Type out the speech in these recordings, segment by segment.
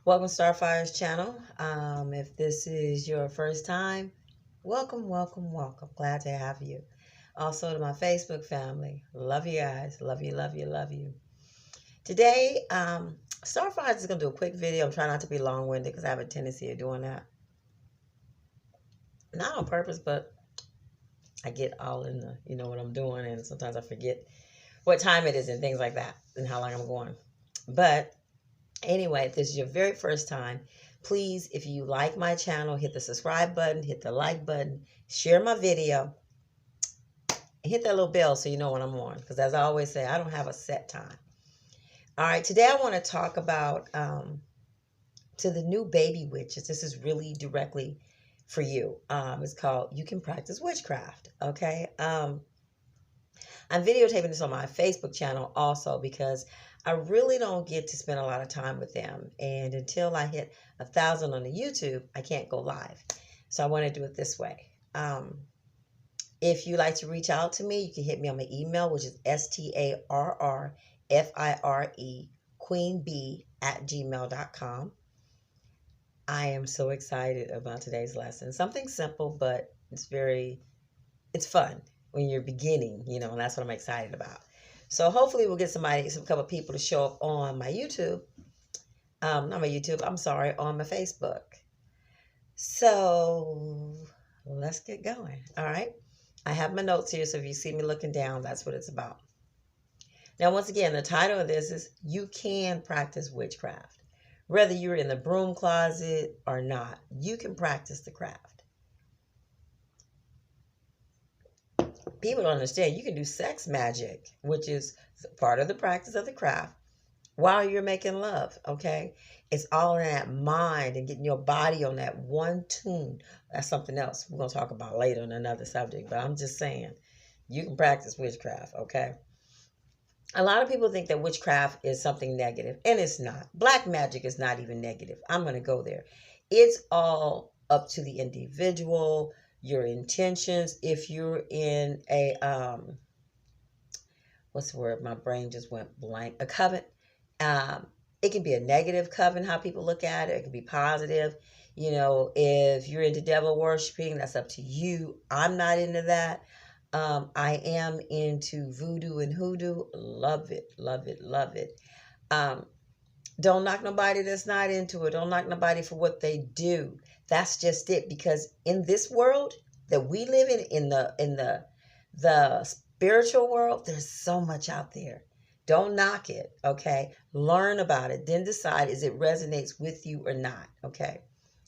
Welcome to Starfire's channel. If this is your first time, welcome, welcome, welcome. Glad to have you. Also to my Facebook family. Love you guys. Love you, love you, love you. Today, Starfire is going to do a quick video. I'm trying not to be long-winded because I have a tendency of doing that. Not on purpose, but I get all in the, what I'm doing, and sometimes I forget what time it is and things like that and how long I'm going. But anyway, if this is your very first time, please, if you like my channel, hit the subscribe button, hit the like button, share my video, and hit that little bell so you know when I'm on. Because as I always say, I don't have a set time. All right, today I want to talk about to the new baby witches. This is really directly for you. It's called You Can Practice Witchcraft. Okay. I'm videotaping this on my Facebook channel also because I really don't get to spend a lot of time with them. And until I hit 1,000 on the YouTube, I can't go live. So I want to do it this way. If you like to reach out to me, you can hit me on my email, which is STARRFIRE queenbee@gmail.com. I am so excited about today's lesson. Something simple, but it's fun when you're beginning, and that's what I'm excited about. So hopefully we'll get some couple of people to show up on my YouTube. Not my YouTube, I'm sorry, on my Facebook. So let's get going. All right. I have my notes here, so if you see me looking down, that's what it's about. Now, once again, the title of this is You Can Practice Witchcraft. Whether you're in the broom closet or not, you can practice the craft. People don't understand you can do sex magic, which is part of the practice of the craft, while you're making love, okay? It's all in that mind and getting your body on that one tune. That's something else we're going to talk about later on another subject, but I'm just saying you can practice witchcraft, okay? A lot of people think that witchcraft is something negative, and it's not. Black magic is not even negative. I'm going to go there. It's all up to the individual, your intentions. If you're in a, what's the word? My brain just went blank. A coven. It can be a negative coven, how people look at it. It can be positive. If you're into devil worshiping, that's up to you. I'm not into that. I am into voodoo and hoodoo. Love it, love it, love it. Don't knock nobody that's not into it. Don't knock nobody for what they do. That's just it. Because in this world that we live in the spiritual world, there's so much out there. Don't knock it, okay? Learn about it. Then decide if it resonates with you or not, okay?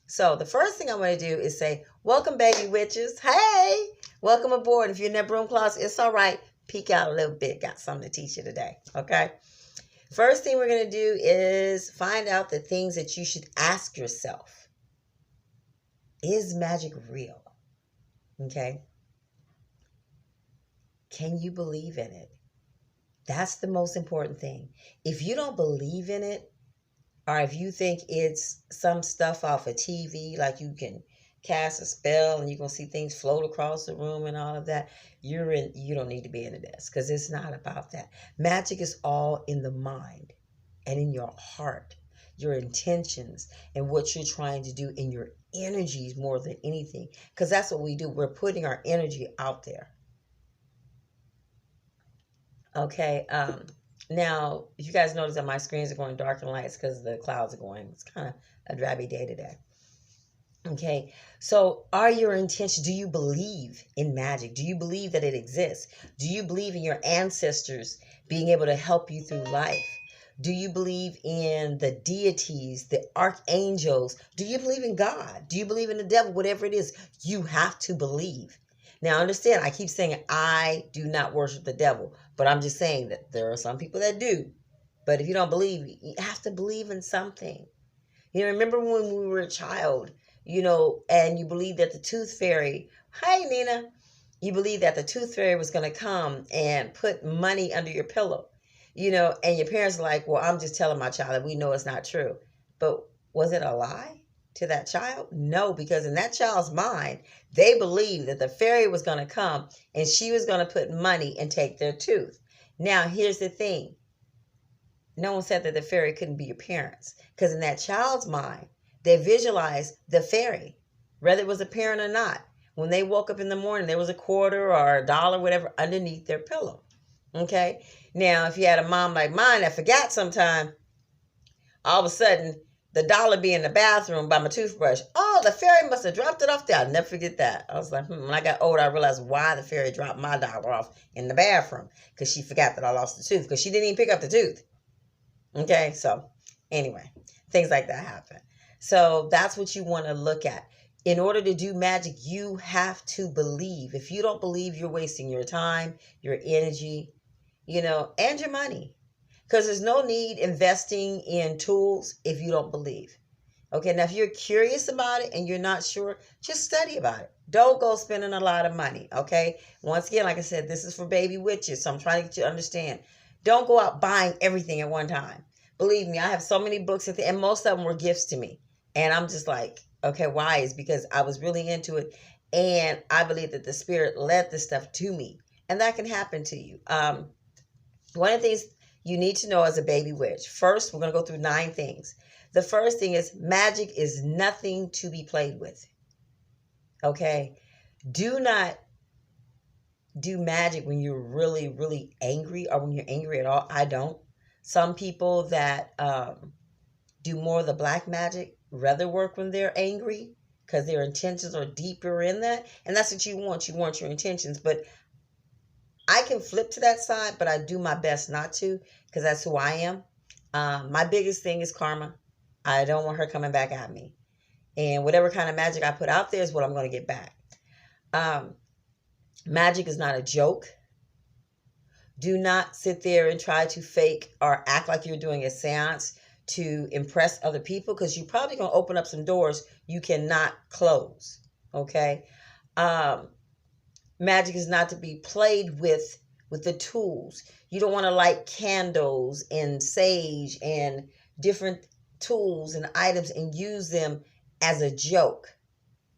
So the first thing I want to do is say, welcome, baby witches. Hey, welcome aboard. If you're in that broom closet, it's all right. Peek out a little bit. Got something to teach you today, okay? First thing we're going to do is find out the things that you should ask yourself. Is magic real? Okay? Can you believe in it? That's the most important thing. If you don't believe in it, or if you think it's some stuff off of TV, like you can cast a spell and you're going to see things float across the room and all of that, you don't need to be into this, because it's not about that. Magic is all in the mind and in your heart, your intentions, and what you're trying to do in your energies more than anything, because that's what we do. We're putting our energy out there. Okay. Now, if you guys notice that my screens are going dark and lights because the clouds are going, it's kind of a drabby day today. Okay, so are your intentions, do you believe in magic? Do you believe that it exists? Do you believe in your ancestors being able to help you through life? Do you believe in the deities, the archangels? Do you believe in God? Do you believe in the devil? Whatever it is, you have to believe. Now, understand, I keep saying I do not worship the devil, but I'm just saying that there are some people that do. But if you don't believe, you have to believe in something. Remember when we were a child, and you believed that the tooth fairy, hi, Nina, you believed that the tooth fairy was going to come and put money under your pillow, and your parents are like, well, I'm just telling my child that we know it's not true. But was it a lie to that child? No, because in that child's mind, they believed that the fairy was going to come and she was going to put money and take their tooth. Now, here's the thing. no one said that the fairy couldn't be your parents. Because in that child's mind, they visualized the fairy, whether it was a parent or not. When they woke up in the morning, there was a quarter or a dollar, whatever, underneath their pillow. Okay? Now, if you had a mom like mine that forgot sometime, all of a sudden, the dollar be in the bathroom by my toothbrush. Oh, the fairy must have dropped it off there. I'll never forget that. I was like, when I got older, I realized why the fairy dropped my dollar off in the bathroom. Because she forgot that I lost the tooth. Because she didn't even pick up the tooth. Okay, so anyway, things like that happen. So that's what you want to look at. In order to do magic, you have to believe. If you don't believe, you're wasting your time, your energy, and your money. Because there's no need investing in tools if you don't believe. Okay, now if you're curious about it and you're not sure, just study about it. Don't go spending a lot of money, okay? Once again, like I said, this is for baby witches, so I'm trying to get you to understand. Don't go out buying everything at one time. Believe me, I have so many books and most of them were gifts to me. And I'm just like, okay, why? It's because I was really into it, and I believe that the spirit led this stuff to me. And that can happen to you. One of the things you need to know as a baby witch. First, we're going to go through 9 things. The first thing is magic is nothing to be played with. Okay? Do not do magic when you're really, really angry or when you're angry at all. I don't. Some people that do more of the black magic rather work when they're angry because their intentions are deeper in that. And that's what you want. You want your intentions. But I can flip to that side, but I do my best not to because that's who I am. My biggest thing is karma. I don't want her coming back at me. And whatever kind of magic I put out there is what I'm going to get back. Magic is not a joke. Do not sit there and try to fake or act like you're doing a seance to impress other people because you're probably going to open up some doors you cannot close. Okay? Magic is not to be played with the tools. You don't want to light candles and sage and different tools and items and use them as a joke.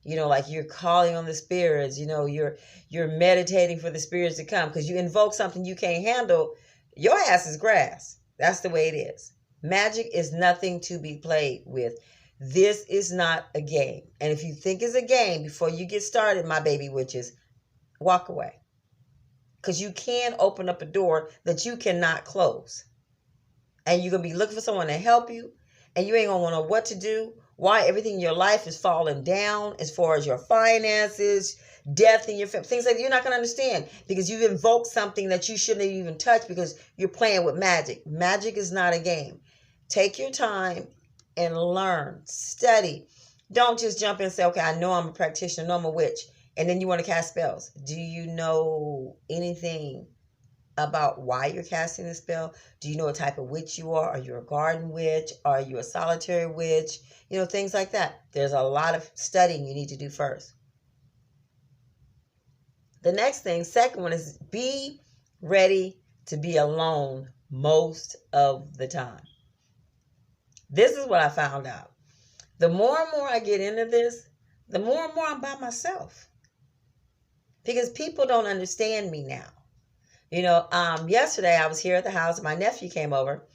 Like you're calling on the spirits, you're meditating for the spirits to come because you invoke something you can't handle. Your ass is grass. That's the way it is. Magic is nothing to be played with. This is not a game. And if you think it's a game before you get started, my baby witches, walk away. Because you can open up a door that you cannot close. And you're going to be looking for someone to help you. And you ain't going to know what to do. Why everything in your life is falling down as far as your finances, death in your family. Things like that you're not going to understand. Because you've invoked something that you shouldn't have even touched because you're playing with magic. Magic is not a game. Take your time and learn. Study. Don't just jump in and say, okay, I know I'm a practitioner. I know I'm a witch. And then you want to cast spells. Do you know anything about why you're casting the spell? Do you know what type of witch you are? Are you a garden witch? Are you a solitary witch? Things like that. There's a lot of studying you need to do first. The next thing, second one, is be ready to be alone most of the time. This is what I found out. The more and more I get into this, the more and more I'm by myself. Because people don't understand me now. Yesterday I was here at the house. My nephew came over.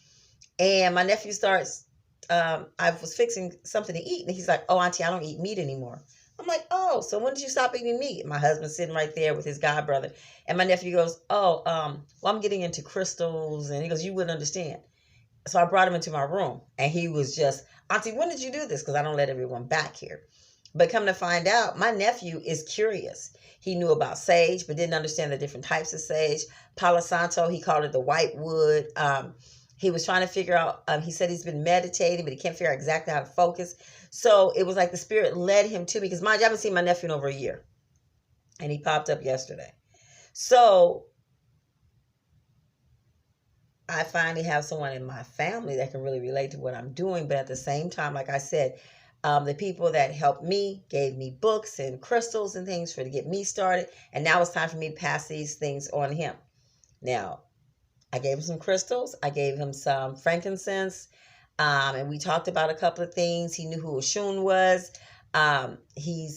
And my nephew starts, I was fixing something to eat. And he's like, oh, Auntie, I don't eat meat anymore. I'm like, oh, so when did you stop eating meat? My husband's sitting right there with his god brother. And my nephew goes, oh, well, I'm getting into crystals. And he goes, you wouldn't understand. So I brought him into my room. And he was just, Auntie, when did you do this? Because I don't let everyone back here. But come to find out, my nephew is curious. He knew about sage, but didn't understand the different types of sage. Palo Santo, he called it the white wood. He was trying to figure out, he said he's been meditating, but he can't figure out exactly how to focus. So it was like the spirit led him to me. Because mind you, I haven't seen my nephew in over a year. And he popped up yesterday. So I finally have someone in my family that can really relate to what I'm doing. But at the same time, like I said, the people that helped me gave me books and crystals and things to get me started. And now it's time for me to pass these things on to him. Now, I gave him some crystals. I gave him some frankincense. And we talked about a couple of things. He knew who Oshun was. He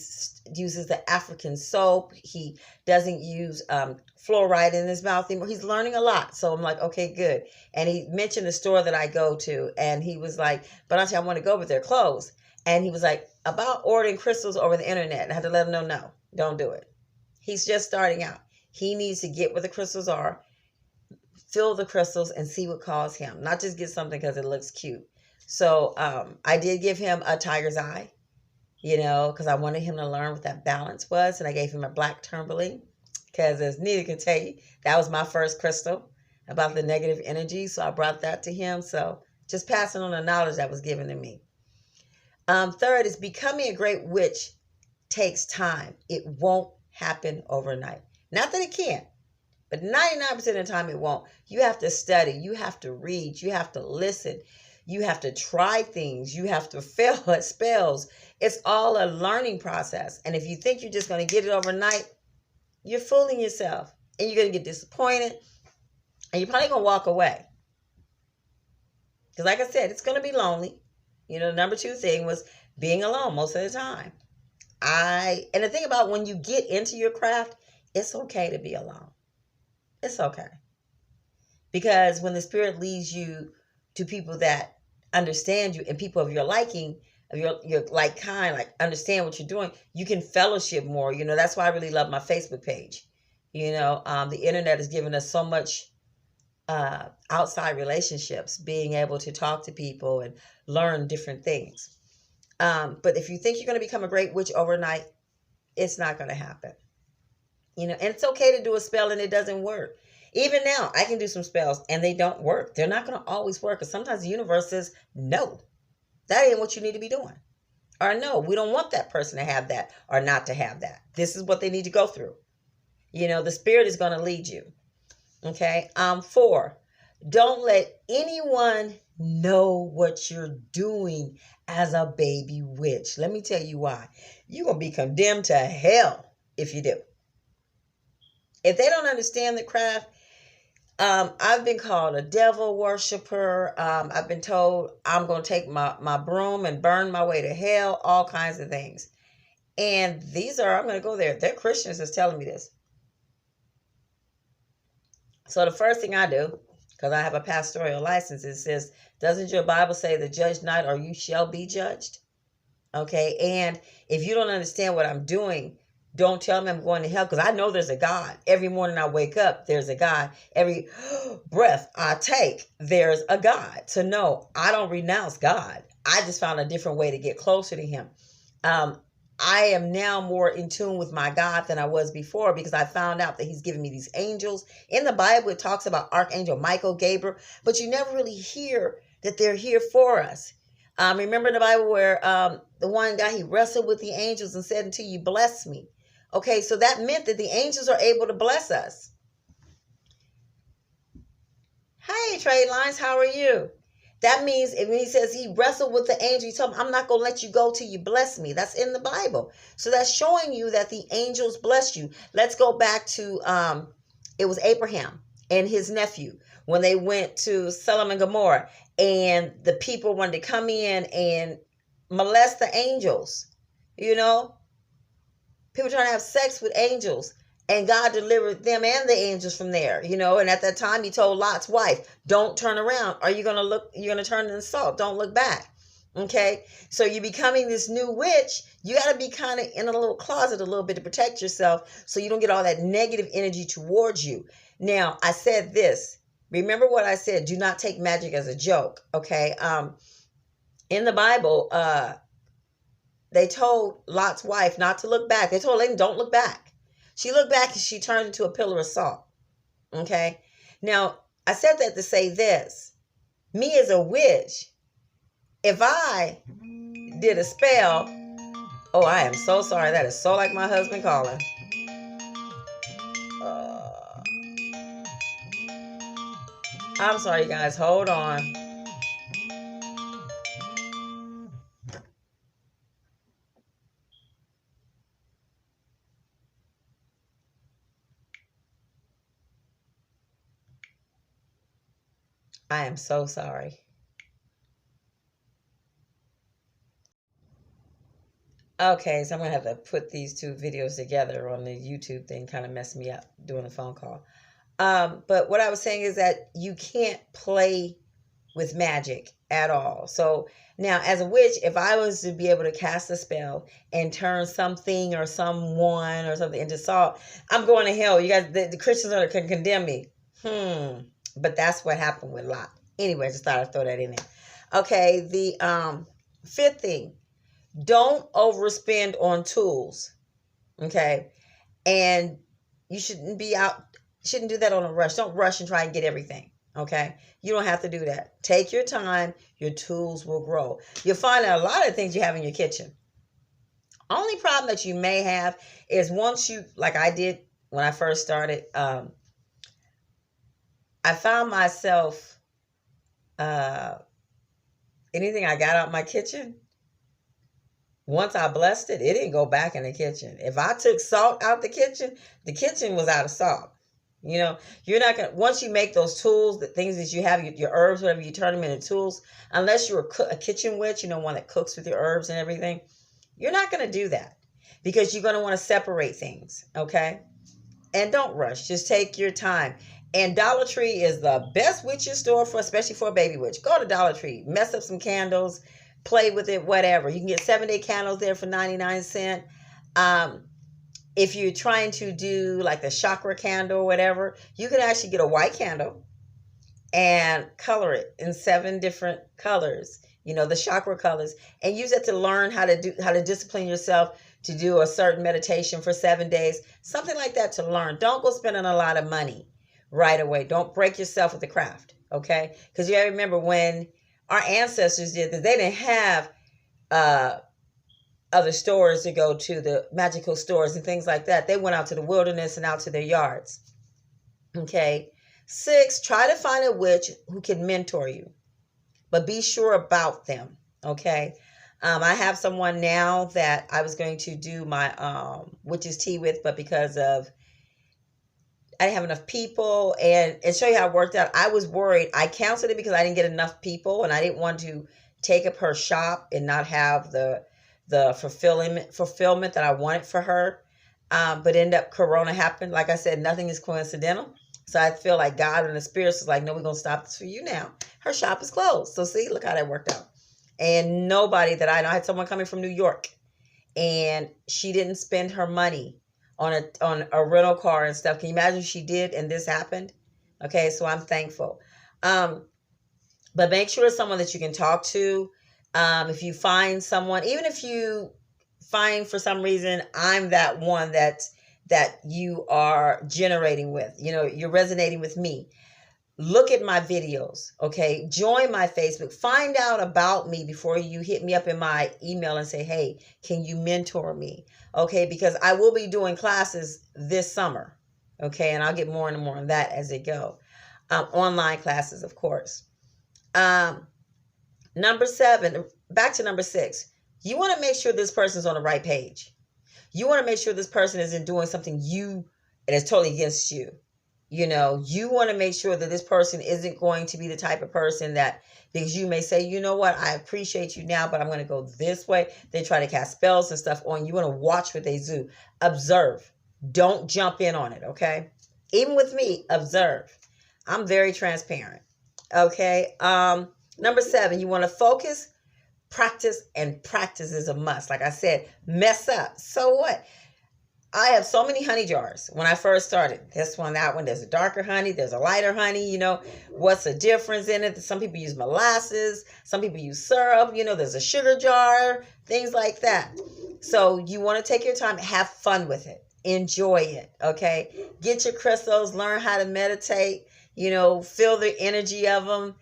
uses the African soap. He doesn't use fluoride in his mouth anymore. He's learning a lot. So I'm like, okay, good. And he mentioned the store that I go to, and he was like, but Auntie, I want to go, but they're closed. And he was like, about ordering crystals over the internet. And I had to let him know, no, don't do it. He's just starting out. He needs to get where the crystals are, fill the crystals, and see what calls him. Not just get something because it looks cute. So I did give him a tiger's eye, because I wanted him to learn what that balance was. And I gave him a black tourmaline because, as Nita can tell you, that was my first crystal about the negative energy. So I brought that to him. So just passing on the knowledge that was given to me. Third is becoming a great witch takes time. It won't happen overnight. Not that it can't, but 99% of the time it won't. You have to study. You have to read. You have to listen. You have to try things. You have to fail at spells. It's all a learning process. And if you think you're just going to get it overnight, you're fooling yourself. And you're going to get disappointed. And you're probably going to walk away. Because like I said, it's going to be lonely. The number 2 thing was being alone most of the time. And the thing about when you get into your craft, it's okay to be alone. It's okay. Because when the spirit leads you to people that understand you and people of your liking, of your like kind, like understand what you're doing, you can fellowship more. That's why I really love my Facebook page. The internet has given us so much outside relationships, being able to talk to people and learn different things. But if you think you're going to become a great witch overnight, it's not going to happen. And it's okay to do a spell and it doesn't work. Even now, I can do some spells and they don't work. They're not going to always work. Because sometimes the universe says, no, that ain't what you need to be doing. Or no, we don't want that person to have that or not to have that. This is what they need to go through. The spirit is going to lead you. Okay. 4, don't let anyone know what you're doing as a baby witch. Let me tell you why. You're going to be condemned to hell if you do. If they don't understand the craft, I've been called a devil worshiper. I've been told I'm going to take my broom and burn my way to hell, all kinds of things. And I'm going to go there. They're Christians that's telling me this. So the first thing I do, because I have a pastoral license, it says, doesn't your Bible say the judge not or you shall be judged? Okay. And if you don't understand what I'm doing, don't tell me I'm going to hell, because I know there's a God. Every morning I wake up, there's a God. Every breath I take, there's a God. So no, I don't renounce God. I just found a different way to get closer to him. I am now more in tune with my God than I was before, because I found out that he's given me these angels. In the Bible, it talks about Archangel Michael, Gabriel, but you never really hear that they're here for us. Remember in the Bible where the one guy, he wrestled with the angels and said, until you bless me. Okay, so that meant that the angels are able to bless us. Hey, Trade Lines, how are you? That means when he says he wrestled with the angel, he told him, I'm not going to let you go till you bless me. That's in the Bible. So that's showing you that the angels bless you. Let's go back to, it was Abraham and his nephew when they went to Sodom and Gomorrah, and the people wanted to come in and molest the angels. People trying to have sex with angels, and God delivered them and the angels from there, and at that time he told Lot's wife, don't turn around. Are you going to look? You're going to turn and insult. Don't look back. Okay. So you're becoming this new witch. You got to be kind of in a little closet a little bit to protect yourself, so you don't get all that negative energy towards you. Now, I said this, remember what I said, do not take magic as a joke. Okay. In the Bible, they told Lot's wife not to look back. They told him, don't look back. She looked back and she turned into a pillar of salt. Okay. Now, I said that to say this. Me as a witch, if I did a spell, oh, I am so sorry. That is so like my husband calling. I'm sorry, guys. Hold on. I am so sorry. Okay, so I'm gonna have to put these two videos together on the YouTube thing. Kind of messed me up doing the phone call. But what I was saying is that you can't play with magic at all. So now, as a witch, if I was to be able to cast a spell and turn something or someone or something into salt, I'm going to hell. You guys, the Christians can condemn me. But that's what happened with Lot. Anyway, I just thought I'd throw that in there. Okay, the fifth thing. Don't overspend on tools. Okay. And you shouldn't do that on a rush. Don't rush and try and get everything. Okay. You don't have to do that. Take your time. Your tools will grow. You'll find out a lot of things you have in your kitchen. Only problem that you may have is once you, like I did when I first started, I found myself, anything I got out of my kitchen, once I blessed it, it didn't go back in the kitchen. If I took salt out the kitchen was out of salt. You know, you're not going to, once you make those tools, the things that you have, your herbs, whatever, you turn them into tools, unless you're a kitchen witch, one that cooks with your herbs and everything, you're not going to do that because you're going to want to separate things. Okay. And don't rush. Just take your time. And Dollar Tree is the best witch's store especially for a baby witch. Go to Dollar Tree, mess up some candles, play with it, whatever. You can get 7-day candles there for 99 cents. If you're trying to do like the chakra candle or whatever, you can actually get a white candle and color it in 7 different colors, the chakra colors, and use it to learn how to discipline yourself to do a certain meditation for 7 days, something like that to learn. Don't go spending a lot of money right away. Don't break yourself with the craft, okay? Because you gotta remember when our ancestors did this, they didn't have other stores to go to, the magical stores and things like that. They went out to the wilderness and out to their yards. Okay. 6, try to find a witch who can mentor you, but be sure about them. Okay. I have someone now that I was going to do my witch's tea with, but because of I didn't have enough people, and show you how it worked out. I was worried. I canceled it because I didn't get enough people, and I didn't want to take up her shop and not have the fulfillment that I wanted for her. But end up Corona happened. Like I said, nothing is coincidental. So I feel like God and the spirits was like, no, we're going to stop this for you now. Her shop is closed. So see, look how that worked out. And nobody that I know, I had someone coming from New York, and she didn't spend her money on a rental car and stuff. Can you imagine if she did and this happened? Okay, so I'm thankful. But make sure it's someone that you can talk to. If you find someone, even if you find for some reason I'm that one that you are generating with, you're resonating with me, look at my videos, okay? Join my Facebook. Find out about me before you hit me up in my email and say, hey, can you mentor me? Okay, because I will be doing classes this summer, okay? And I'll get more and more on that as they go. Online classes, of course. Number 7, back to number 6. You want to make sure this person's on the right page. You want to make sure this person isn't doing something that is totally against you. You want to make sure that this person isn't going to be the type of person that, because you may say, you know what, I appreciate you now, but I'm going to go this way. They try to cast spells and stuff on you. You want to watch what they do. Observe. Don't jump in on it, okay? Even with me, observe. I'm very transparent, okay? Number 7, you want to focus, practice, and practice is a must. Like I said, mess up. So what? I have so many honey jars when I first started. This one, that one. There's a darker honey. There's a lighter honey. What's the difference in it? Some people use molasses. Some people use syrup. There's a sugar jar, things like that. So you want to take your time, have fun with it. Enjoy it, okay? Get your crystals, learn how to meditate, feel the energy of them,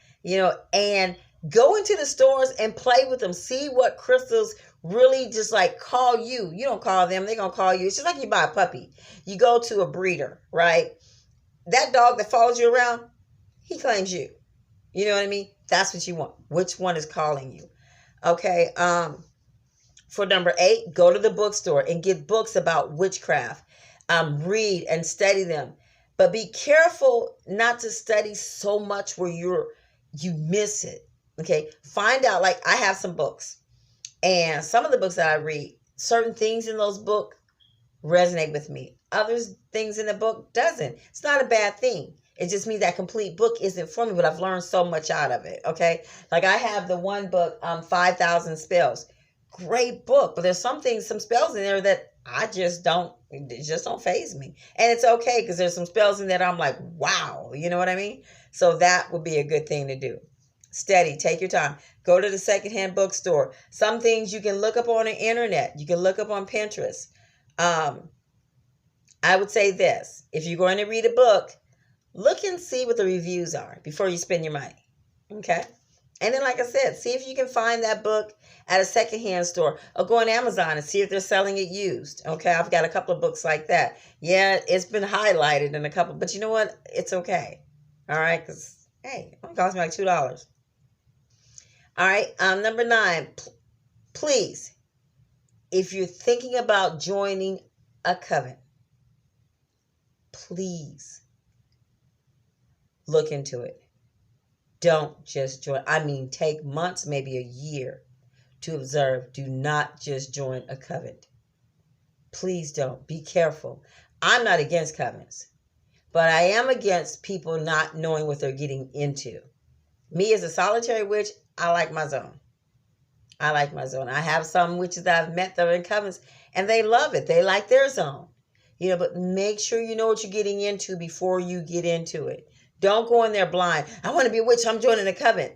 and go into the stores and play with them. See what crystals really just like call you. You don't call them, they're going to call you. It's just like you buy a puppy. You go to a breeder, right? That dog that follows you around, he claims you. You know what I mean? That's what you want. Which one is calling you? Okay. For number 8, go to the bookstore and get books about witchcraft. Read and study them. But be careful not to study so much where you miss it. Okay. Find out, like I have some books. And some of the books that I read, certain things in those books resonate with me. Other things in the book doesn't. It's not a bad thing. It just means that complete book isn't for me, but I've learned so much out of it. Okay. Like I have the one book, 5,000 Spells. Great book, but there's some things, some spells in there that it just don't faze me. And it's okay because there's some spells in there I'm like, wow, you know what I mean? So that would be a good thing to do. Study, take your time. Go to the secondhand bookstore. Some things you can look up on the internet. You can look up on Pinterest. I would say this. If you're going to read a book, look and see what the reviews are before you spend your money. Okay? And then, like I said, see if you can find that book at a secondhand store or go on Amazon and see if they're selling it used. Okay? I've got a couple of books like that. Yeah, it's been highlighted in a couple, but you know what? It's okay. All right? Because, hey, it only cost me like $2. All right? Number 9, please, if you're thinking about joining a coven, please look into it. Don't just join. I mean, take months, maybe a year to observe. Do not just join a coven. Please don't. Be careful. I'm not against covens, but I am against people not knowing what they're getting into. Me as a solitary witch, I like my zone. I like my zone. I have some witches that I've met that are in covens, and they love it. They like their zone. You know, but make sure you know what you're getting into before you get into it. Don't go in there blind. I want to be a witch. I'm joining a coven.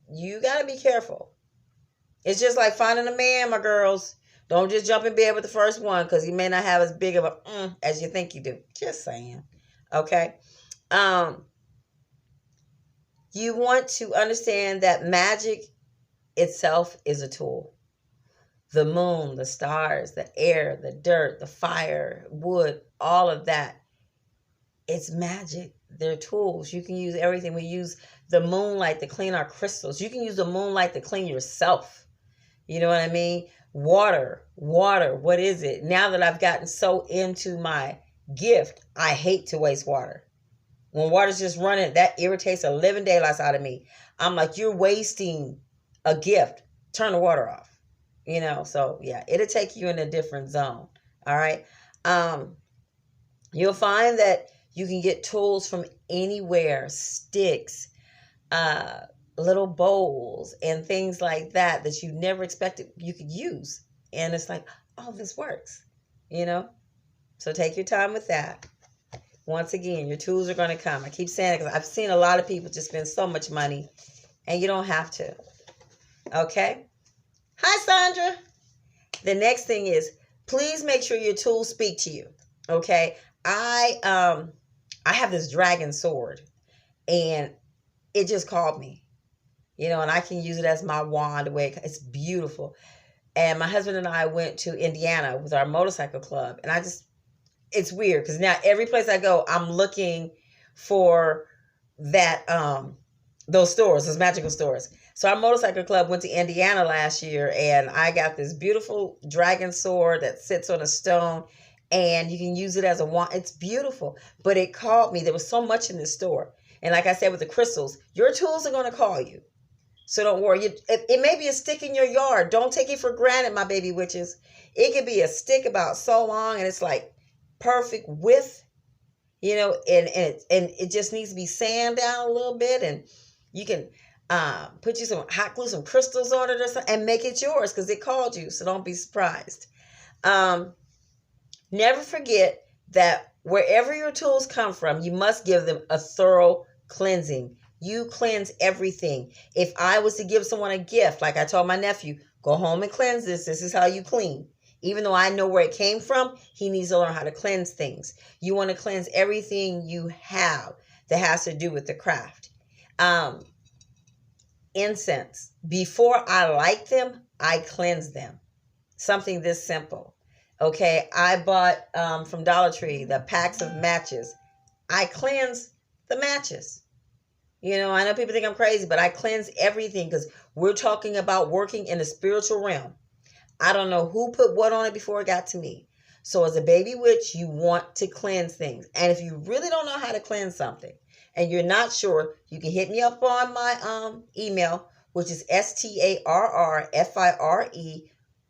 You got to be careful. It's just like finding a man, my girls. Don't just jump in bed with the first one because he may not have as big of a as you think you do. Just saying. Okay? You want to understand that magic itself is a tool. The moon, the stars, the air, the dirt, the fire, wood, all of that. It's magic. They're tools. You can use everything. We use the moonlight to clean our crystals. You can use the moonlight to clean yourself. You know what I mean? Water. What is it? Now that I've gotten so into my gift, I hate to waste water. When water's just running, that irritates the living daylights out of me. I'm like, you're wasting a gift. Turn the water off. You know, so yeah, it'll take you in a different zone. All right. You'll find that you can get tools from anywhere, sticks, little bowls, and things like that that you never expected you could use. And it's like, oh, this works, you know? So take your time with that. Once again, your tools are going to come. I keep saying it because I've seen a lot of people just spend so much money, and you don't have to. Okay? Hi, Sandra. The next thing is, please make sure your tools speak to you. Okay? I have this dragon sword, and it just called me. You know, and I can use it as my wand. It's beautiful. And my husband and I went to Indiana with our motorcycle club, and it's weird because now every place I go, I'm looking for that those stores, those magical stores. So our motorcycle club went to Indiana last year, and I got this beautiful dragon sword that sits on a stone, and you can use it as a wand. It's beautiful, but it called me. There was so much in this store. And like I said, with the crystals, your tools are going to call you. So don't worry. It may be a stick in your yard. Don't take it for granted, my baby witches. It could be a stick about so long, and it's like perfect width, you know, and it just needs to be sanded down a little bit, and you can put you some hot glue, some crystals on it or something, and make it yours because it called you. So don't be surprised. Never forget that wherever your tools come from, you must give them a thorough cleansing. You cleanse everything. If I was to give someone a gift, like I told my nephew, go home and cleanse this. This is how you clean. Even though I know where it came from, he needs to learn how to cleanse things. You want to cleanse everything you have that has to do with the craft. Incense. Before I light them, I cleanse them. Something this simple. Okay, I bought from Dollar Tree the packs of matches. I cleanse the matches. You know, I know people think I'm crazy, but I cleanse everything because we're talking about working in the spiritual realm. I don't know who put what on it before it got to me. So as a baby witch, you want to cleanse things. And if you really don't know how to cleanse something and you're not sure, you can hit me up on my email, which is STARRFIRE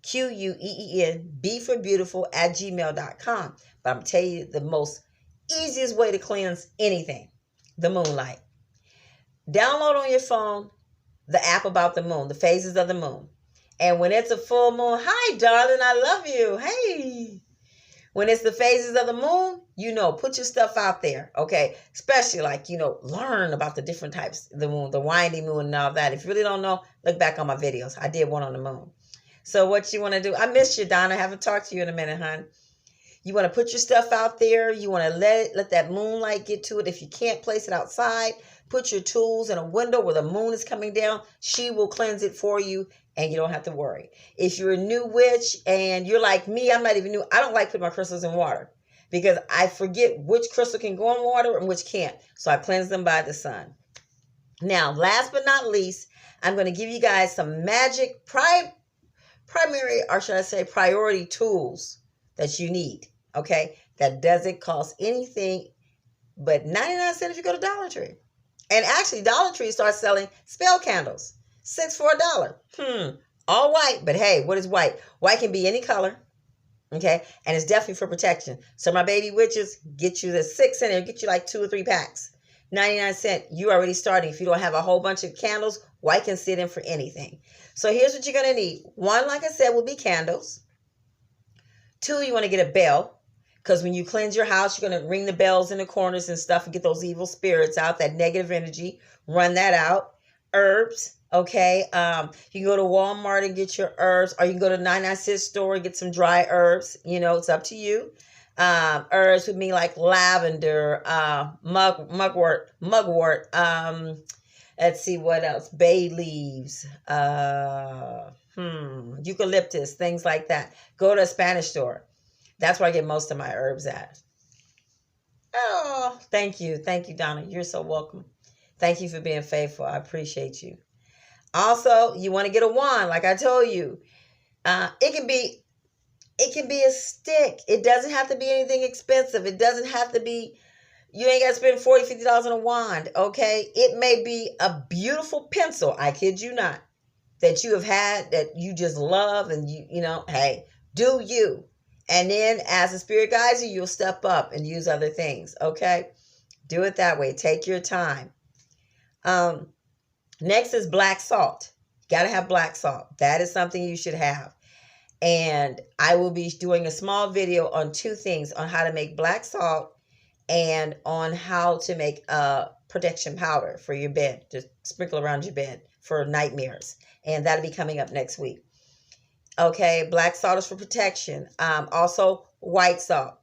QUEEN, B for beautiful, at gmail.com. But I'm going to tell you the most easiest way to cleanse anything, the moonlight. Download on your phone the app about the moon, the phases of the moon. And when it's a full moon, hi, darling, I love you. Hey. When it's the phases of the moon, put your stuff out there, okay? Especially learn about the different types of the moon, the windy moon and all that. If you really don't know, look back on my videos. I did one on the moon. So what you want to do, I miss you, Donna. I haven't talked to you in a minute, hon. You want to put your stuff out there. You want to let that moonlight get to it. If you can't place it outside, put your tools in a window where the moon is coming down. She will cleanse it for you, and you don't have to worry. If you're a new witch and you're like me, I'm not even new. I don't like putting my crystals in water because I forget which crystal can go in water and which can't. So I cleanse them by the sun. Now, last but not least, I'm going to give you guys some magic primary, or should I say priority tools that you need, okay? That doesn't cost anything but 99 cents if you go to Dollar Tree. And actually, Dollar Tree starts selling spell candles. 6 for $1. All white, but hey, what is white? White can be any color, okay? And it's definitely for protection. So my baby witches, get you the 6 in there, get you like 2 or 3 packs. 99 cents, you're already starting. If you don't have a whole bunch of candles, white can sit in for anything. So here's what you're going to need. 1, like I said, will be candles. 2, you want to get a bell. Because when you cleanse your house, you're going to ring the bells in the corners and stuff and get those evil spirits out, that negative energy. Run that out. Herbs, okay? You can go to Walmart and get your herbs, or you can go to 99-cent store and get some dry herbs. It's up to you. Herbs would be like lavender, mugwort. Let's see what else. Bay leaves, eucalyptus, things like that. Go to a Spanish store. That's where I get most of my herbs at. Oh, thank you. Thank you, Donna. You're so welcome. Thank you for being faithful. I appreciate you. Also, you want to get a wand, like I told you. It can be a stick. It doesn't have to be anything expensive. It doesn't have to be, you ain't got to spend $40, $50 on a wand, okay? It may be a beautiful pencil, I kid you not, that you have had, that you just love, and hey, do you. And then as the spirit guides you, you'll step up and use other things, okay? Do it that way. Take your time. Next is black salt. You got to have black salt. That is something you should have. And I will be doing a small video on 2 things, on how to make black salt and on how to make a protection powder for your bed, to sprinkle around your bed for nightmares. And that'll be coming up next week. Okay, black salt is for protection. Also, white salt.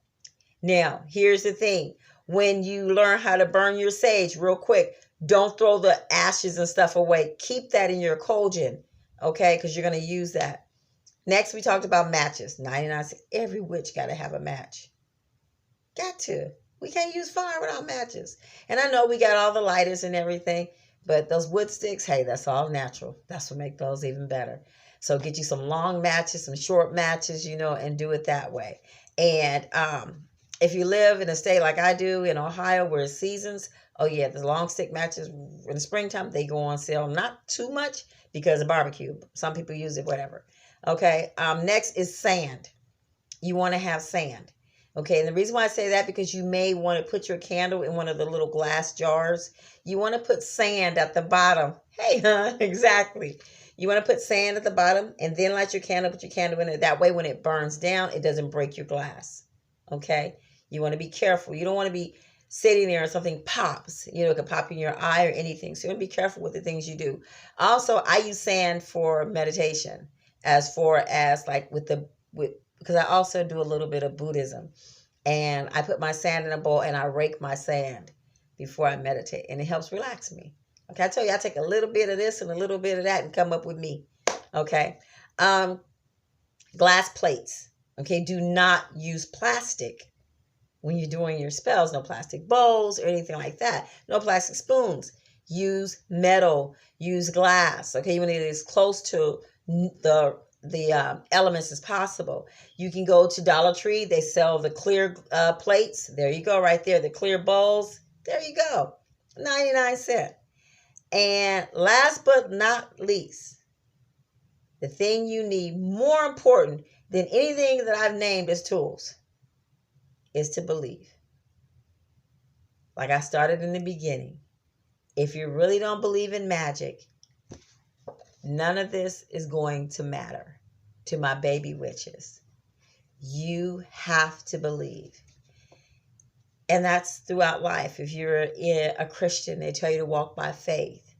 Now, here's the thing. When you learn how to burn your sage, real quick, don't throw the ashes and stuff away. Keep that in your cauldron, okay, because you're going to use that. Next, we talked about matches. 99 cents. Every witch got to have a match. Got to. We can't use fire without matches. And I know we got all the lighters and everything, but those wood sticks, hey, that's all natural. That's what makes those even better. So get you some long matches, some short matches, and do it that way. And if you live in a state like I do in Ohio, where it's seasons, oh yeah, the long stick matches in the springtime, they go on sale. Not too much because of barbecue. Some people use it, whatever. Okay. Next is sand. You want to have sand. Okay. And the reason why I say that, because you may want to put your candle in one of the little glass jars. You want to put sand at the bottom. Hey, huh? Exactly. You want to put sand at the bottom and then light your candle, put your candle in it. That way, when it burns down, it doesn't break your glass. Okay. You want to be careful. You don't want to be sitting there and something pops. It could pop in your eye or anything. So you want to be careful with the things you do. Also, I use sand for meditation, as far as because I also do a little bit of Buddhism. And I put my sand in a bowl and I rake my sand before I meditate. And it helps relax me. Okay, I tell you, I take a little bit of this and a little bit of that and come up with me. Okay. Glass plates. Okay, do not use plastic when you're doing your spells. No plastic bowls or anything like that. No plastic spoons. Use metal. Use glass. Okay, you want to get as close to the elements as possible. You can go to Dollar Tree. They sell the clear plates. There you go, right there. The clear bowls. There you go. 99 cents. And last but not least, the thing you need more important than anything that I've named as tools is to believe. Like I started in the beginning. If you really don't believe in magic, none of this is going to matter to my baby witches. You have to believe. And that's throughout life. If you're a Christian, they tell you to walk by faith.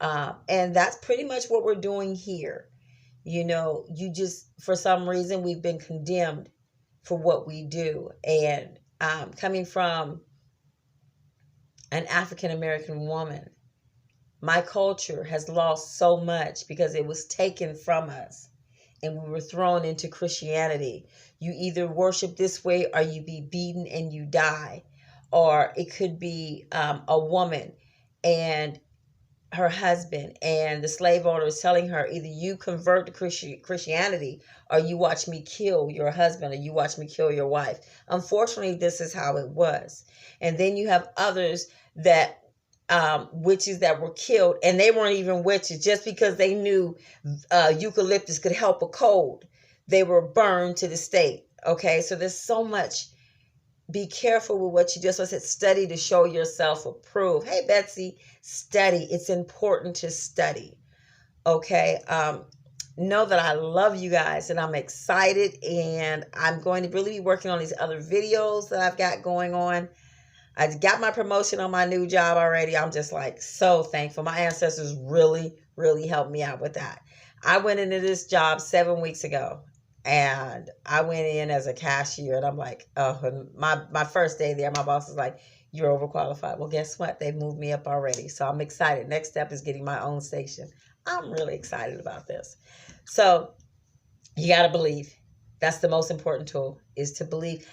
And that's pretty much what we're doing here. You know, you just, for some reason, we've been condemned for what we do. And coming from an African-American woman, my culture has lost so much because it was taken from us and we were thrown into Christianity. You either worship this way or you be beaten and you die. Or it could be a woman and her husband and the slave owner is telling her, either you convert to Christianity or you watch me kill your husband or you watch me kill your wife. Unfortunately, this is how it was. And then you have others that witches that were killed, and they weren't even witches just because they knew eucalyptus could help a cold. They were burned to the stake. Okay, so there's so much. Be careful with what you just said. Study to show yourself approved. Hey, Betsy, study. It's important to study. Okay. Know that I love you guys and I'm excited, and I'm going to really be working on these other videos that I've got going on. I got my promotion on my new job already. I'm just like so thankful. My ancestors really, really helped me out with that. I went into this job 7 weeks ago. And I went in as a cashier, and I'm like, oh, my first day there, my boss was like, you're overqualified. Well, guess what? They moved me up already. So I'm excited. Next step is getting my own station. I'm really excited about this. So you got to believe. That's the most important tool, is to believe.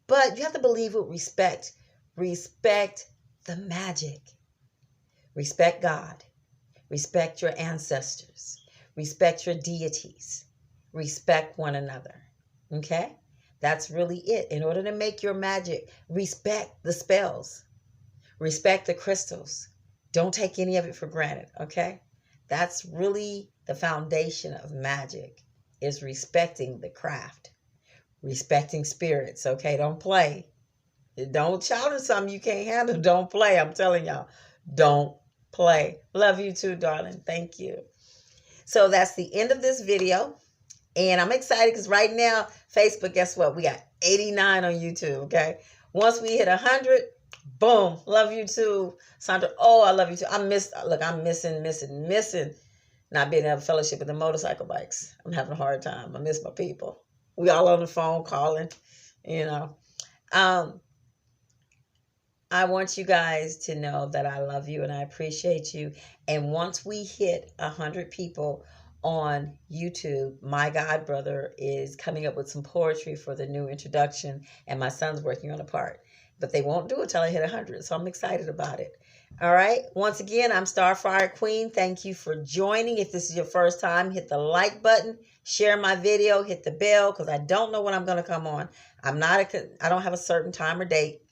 But you have to believe with respect. Respect the magic. Respect God. Respect your ancestors. Respect your deities. Respect one another. Okay? That's really it. In order to make your magic, respect the spells. Respect the crystals. Don't take any of it for granted. Okay? That's really the foundation of magic, is respecting the craft. Respecting spirits. Okay? Don't play. Don't challenge something you can't handle. Don't play. I'm telling y'all. Don't play. Love you too, darling. Thank you. So that's the end of this video. And I'm excited because right now, Facebook, guess what? We got 89 on YouTube, okay? Once we hit 100, boom. Love you too, Sandra. Oh, I love you too. I'm missing not being able to fellowship with the motorcycle bikes. I'm having a hard time. I miss my people. We all on the phone calling, you know. I want you guys to know that I love you and I appreciate you. And once we hit 100 people on YouTube, my god brother is coming up with some poetry for the new introduction, and my son's working on a part. But they won't do it till I hit 100, so I'm excited about it. All right. Once again, I'm Starfire Queen. Thank you for joining. If this is your first time, hit the like button, share my video, hit the bell, because I don't know when I'm going to come on. I don't have a certain time or date.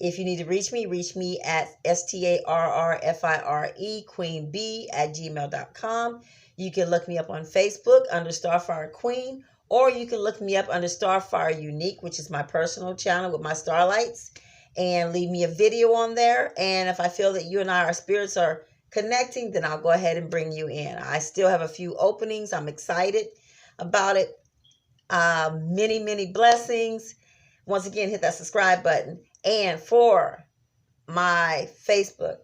If you need to reach me at STARRFIRE queenb@gmail.com. You can look me up on Facebook under Starfire Queen, or you can look me up under Starfire Unique, which is my personal channel with my starlights, and leave me a video on there. And if I feel that you and our spirits are connecting, then I'll go ahead and bring you in. I still have a few openings. I'm excited about it. Many, many blessings. Once again, hit that subscribe button. And for my Facebook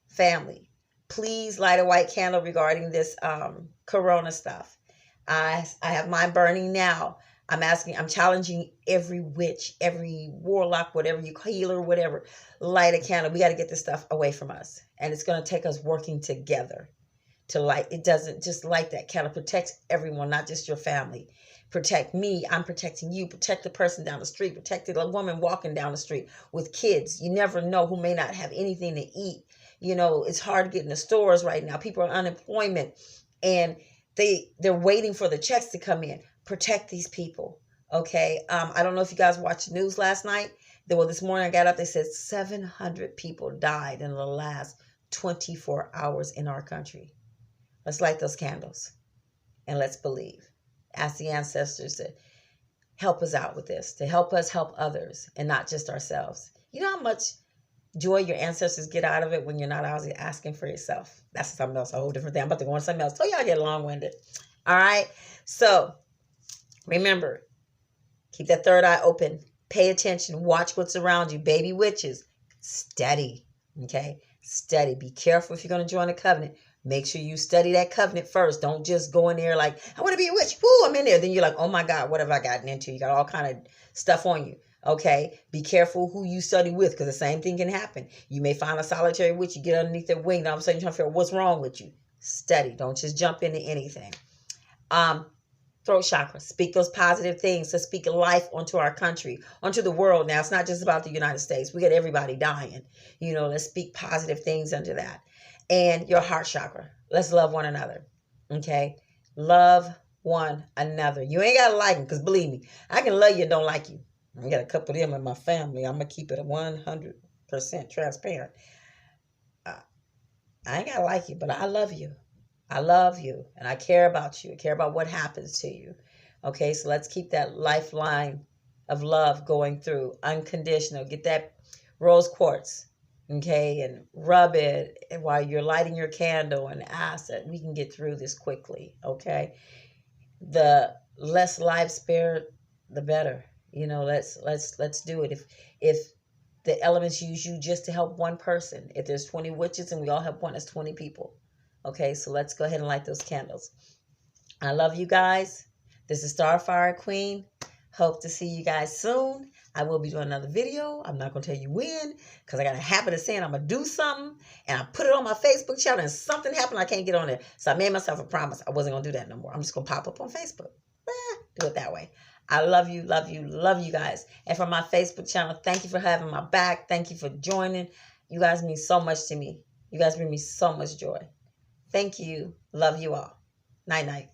family, please light a white candle regarding this corona stuff. I have mine burning now. I'm challenging every witch, every warlock, whatever you healer, whatever, light a candle. We got to get this stuff away from us. And it's going to take us working together to light. It doesn't just light that candle. Protect everyone, not just your family. Protect me. I'm protecting you. Protect the person down the street. Protect the woman walking down the street with kids. You never know who may not have anything to eat. You know, it's hard to get in the stores right now. People are on unemployment and they're waiting for the checks to come in. Protect these people. Okay. I don't know if you guys watched the news last night. Well, this morning I got up, they said 700 people died in the last 24 hours in our country. Let's light those candles and let's believe. Ask the ancestors to help us out with this, to help us help others and not just ourselves. You know how much joy your ancestors get out of it when you're not always asking for yourself? That's something else, a whole different thing. I'm about to go on something else. So y'all get long-winded. All right. So remember, keep that third eye open. Pay attention. Watch what's around you. Baby witches, study. Okay? Study. Be careful if you're going to join a covenant. Make sure you study that covenant first. Don't just go in there like, I want to be a witch. Woo, I'm in there. Then you're like, oh my God, what have I gotten into? You got all kind of stuff on you. Okay? Be careful who you study with, because the same thing can happen. You may find a solitary witch. You get underneath their wing. And all of a sudden you're trying to figure out what's wrong with you. Study. Don't just jump into anything. Throat chakra. Speak those positive things. To speak life onto our country, onto the world. Now, it's not just about the United States. We got everybody dying. You know, let's speak positive things into that. And your heart chakra. Let's love one another. Okay? Love one another. You ain't got to like them, because believe me, I can love you and don't like you. I got a couple of them in my family. I'm going to keep it 100% transparent. I ain't got to like you, but I love you. I love you, and I care about you. I care about what happens to you. Okay, so let's keep that lifeline of love going through. Unconditional. Get that rose quartz, okay, and rub it while you're lighting your candle and ask that we can get through this quickly, okay? The less life spared, the better. You know, let's do it. If the elements use you just to help one person, if there's 20 witches and we all help one, that's 20 people. Okay, so let's go ahead and light those candles. I love you guys. This is Starfire Queen. Hope to see you guys soon. I will be doing another video. I'm not going to tell you when, because I got a habit of saying I'm going to do something, and I put it on my Facebook channel, and something happened, I can't get on there. So I made myself a promise. I wasn't going to do that no more. I'm just going to pop up on Facebook. Do it that way. I love you, love you, love you guys. And for my Facebook channel, thank you for having my back. Thank you for joining. You guys mean so much to me. You guys bring me so much joy. Thank you. Love you all. Night, night.